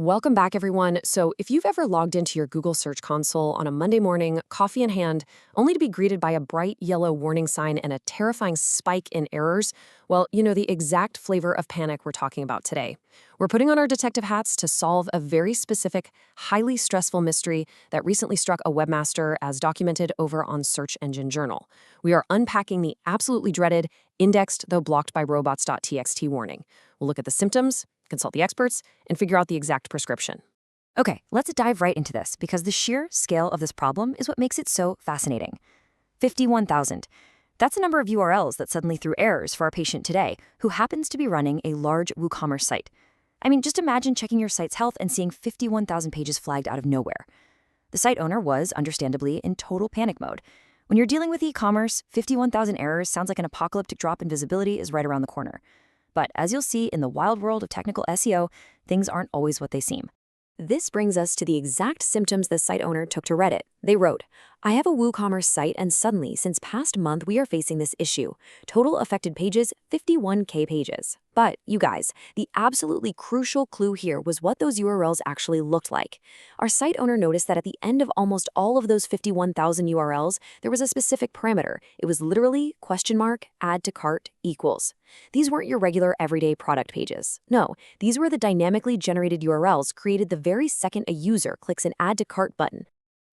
Welcome back, everyone. So, if you've ever logged into your Google Search Console on a Monday morning, coffee in hand, only to be greeted by a bright yellow warning sign and a terrifying spike in errors, well, you know the exact flavor of panic we're talking about today. We're putting on our detective hats to solve a very specific, highly stressful mystery that recently struck a webmaster as documented over on Search Engine Journal. We are unpacking the absolutely dreaded, indexed though blocked by Robots.txt warning. We'll look at the symptoms, consult the experts, and figure out the exact prescription. Okay, let's dive right into this because the sheer scale of this problem is what makes it so fascinating. 51,000. That's the number of URLs that suddenly threw errors for our patient today, who happens to be running a large WooCommerce site. I mean, just imagine checking your site's health and seeing 51,000 pages flagged out of nowhere. The site owner was, understandably, in total panic mode. When you're dealing with e-commerce, 51,000 errors sounds like an apocalyptic drop in visibility is right around the corner. But as you'll see in the wild world of technical SEO, things aren't always what they seem. This brings us to the exact symptoms the site owner took to Reddit. They wrote, "I have a WooCommerce site and suddenly, since past month, we are facing this issue. Total affected pages, 51K pages." But, you guys, the absolutely crucial clue here was what those URLs actually looked like. Our site owner noticed that at the end of almost all of those 51,000 URLs, there was a specific parameter. It was literally "add to cart equals." These weren't your regular everyday product pages. No, these were the dynamically generated URLs created the very second a user clicks an Add to Cart button.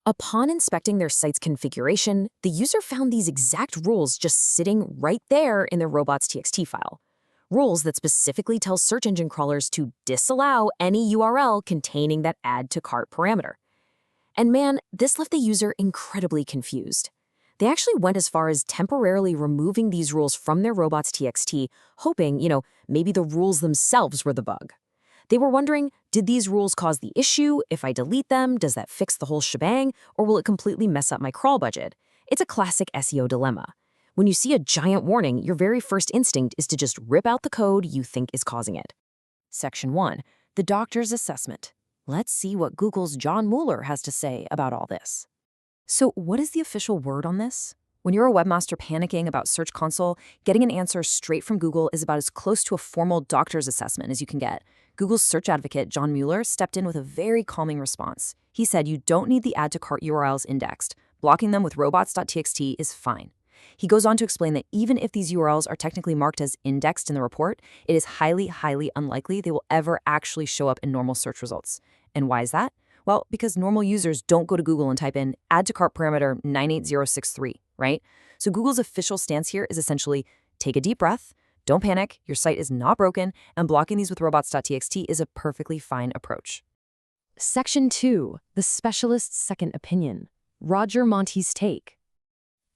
Upon inspecting their site's configuration, the user found these exact rules just sitting right there in their Robots.txt file. Rules that specifically tell search engine crawlers to disallow any URL containing that Add to Cart parameter. And man, this left the user incredibly confused. They actually went as far as temporarily removing these rules from their Robots.txt, hoping, maybe the rules themselves were the bug. They were wondering, did these rules cause the issue? If I delete them, does that fix the whole shebang? Or will it completely mess up my crawl budget? It's a classic SEO dilemma. When you see a giant warning, your very first instinct is to just rip out the code you think is causing it. Section 1. The doctor's assessment. Let's see what Google's John Mueller has to say about all this. So what is the official word on this? When you're a webmaster panicking about Search Console, getting an answer straight from Google is about as close to a formal doctor's assessment as you can get. Google's search advocate, John Mueller, stepped in with a very calming response. He said you don't need the Add to Cart URLs indexed. Blocking them with Robots.txt is fine. He goes on to explain that even if these URLs are technically marked as indexed in the report, it is highly, highly unlikely they will ever actually show up in normal search results. And why is that? Well, because normal users don't go to Google and type in Add to Cart parameter 98063, right? So Google's official stance here is essentially take a deep breath, don't panic, your site is not broken, and blocking these with Robots.txt is a perfectly fine approach. Section 2, the specialist's second opinion. Roger Monte's take.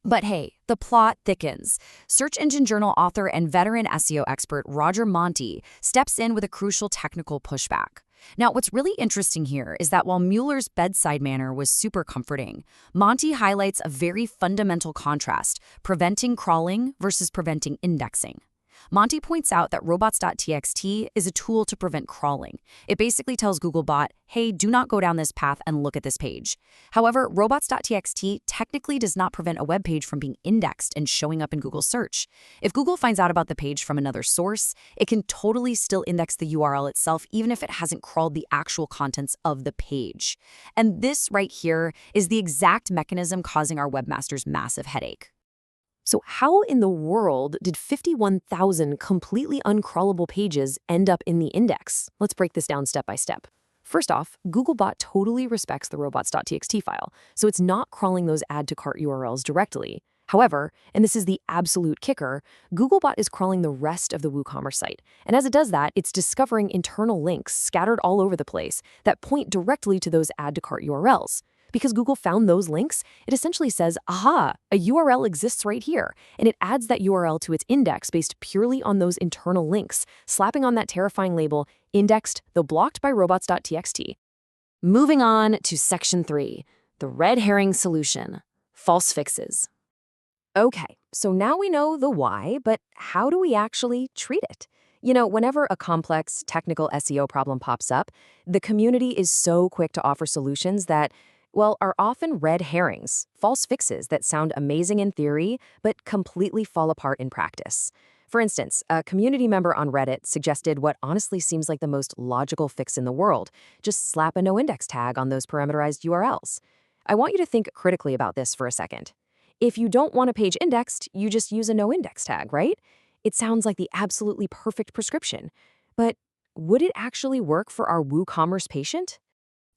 But hey, the plot thickens. Search Engine Journal author and veteran SEO expert Roger Monte steps in with a crucial technical pushback. Now, what's really interesting here is that while Mueller's bedside manner was super comforting, Monte highlights a very fundamental contrast, preventing crawling versus preventing indexing. Monte points out that Robots.txt is a tool to prevent crawling. It basically tells Googlebot, hey, do not go down this path and look at this page. However, Robots.txt technically does not prevent a web page from being indexed and showing up in Google search. If Google finds out about the page from another source, it can totally still index the URL itself, even if it hasn't crawled the actual contents of the page. And this right here is the exact mechanism causing our webmasters massive headache. So how in the world did 51,000 completely uncrawlable pages end up in the index? Let's break this down step by step. First off, Googlebot totally respects the Robots.txt file, so it's not crawling those Add to Cart URLs directly. However, and this is the absolute kicker, Googlebot is crawling the rest of the WooCommerce site. And as it does that, it's discovering internal links scattered all over the place that point directly to those Add to Cart URLs. Because Google found those links, it essentially says, aha, a URL exists right here, and it adds that URL to its index based purely on those internal links, slapping on that terrifying label, indexed though blocked by Robots.txt. Moving on to Section 3, the red herring solution, false fixes. Okay, so now we know the why, but how do we actually treat it? Whenever a complex technical SEO problem pops up, the community is so quick to offer solutions that are often red herrings, false fixes that sound amazing in theory, but completely fall apart in practice. For instance, a community member on Reddit suggested what honestly seems like the most logical fix in the world. Just slap a no-index tag on those parameterized URLs. I want you to think critically about this for a second. If you don't want a page indexed, you just use a no-index tag, right? It sounds like the absolutely perfect prescription. But would it actually work for our WooCommerce patient?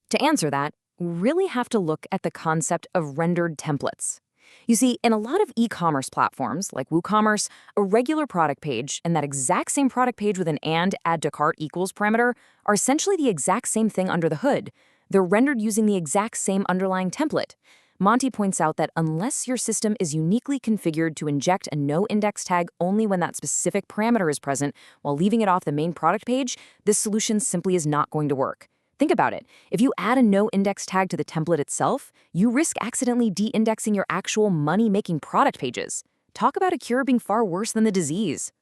To answer that, we really have to look at the concept of rendered templates. You see, in a lot of e-commerce platforms, like WooCommerce, a regular product page and that exact same product page with an and add to cart equals parameter are essentially the exact same thing under the hood. They're rendered using the exact same underlying template. Monty points out that unless your system is uniquely configured to inject a no-index tag only when that specific parameter is present while leaving it off the main product page, this solution simply is not going to work. Think about it. If you add a no-index tag to the template itself, you risk accidentally de-indexing your actual money-making product pages. Talk about a cure being far worse than the disease.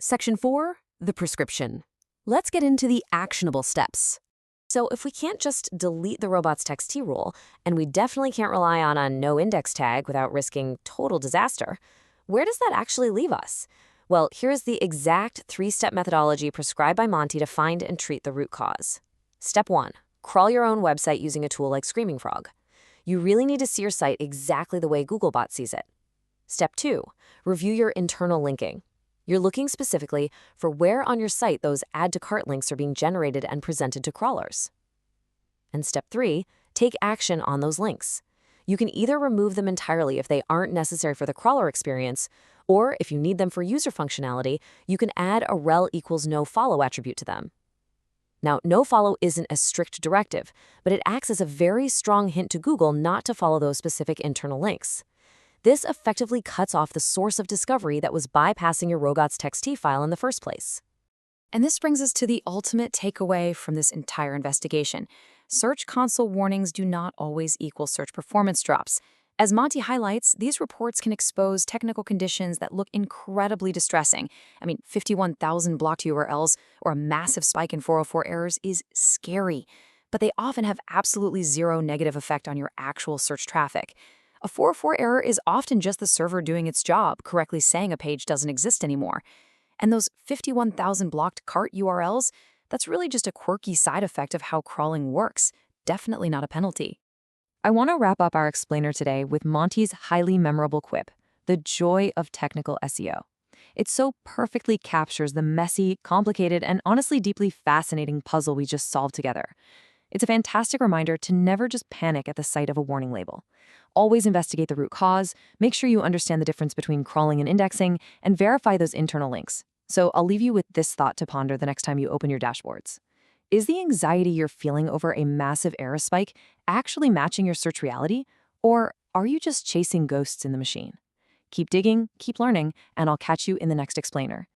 Section 4, the prescription. Let's get into the actionable steps. So if we can't just delete the Robots.txt rule, and we definitely can't rely on a no-index tag without risking total disaster, where does that actually leave us? Well, here's the exact 3-step methodology prescribed by Monty to find and treat the root cause. Step 1. Crawl your own website using a tool like Screaming Frog. You really need to see your site exactly the way Googlebot sees it. Step 2. Review your internal linking. You're looking specifically for where on your site those add to cart links are being generated and presented to crawlers. And step 3. Take action on those links. You can either remove them entirely if they aren't necessary for the crawler experience, or if you need them for user functionality, you can add a rel equals nofollow attribute to them. Now, nofollow isn't a strict directive, but it acts as a very strong hint to Google not to follow those specific internal links. This effectively cuts off the source of discovery that was bypassing your Robots.txt file in the first place. And this brings us to the ultimate takeaway from this entire investigation. Search console warnings do not always equal search performance drops. As Monty highlights, these reports can expose technical conditions that look incredibly distressing. 51,000 blocked URLs or a massive spike in 404 errors is scary, but they often have absolutely zero negative effect on your actual search traffic. A 404 error is often just the server doing its job, correctly saying a page doesn't exist anymore. And those 51,000 blocked cart URLs, that's really just a quirky side effect of how crawling works, definitely not a penalty. I want to wrap up our explainer today with Monty's highly memorable quip, the joy of technical SEO. It so perfectly captures the messy, complicated, and honestly deeply fascinating puzzle we just solved together. It's a fantastic reminder to never just panic at the sight of a warning label. Always investigate the root cause, make sure you understand the difference between crawling and indexing, and verify those internal links. So I'll leave you with this thought to ponder the next time you open your dashboards. Is the anxiety you're feeling over a massive error spike actually matching your search reality, or are you just chasing ghosts in the machine? Keep digging, keep learning, and I'll catch you in the next explainer.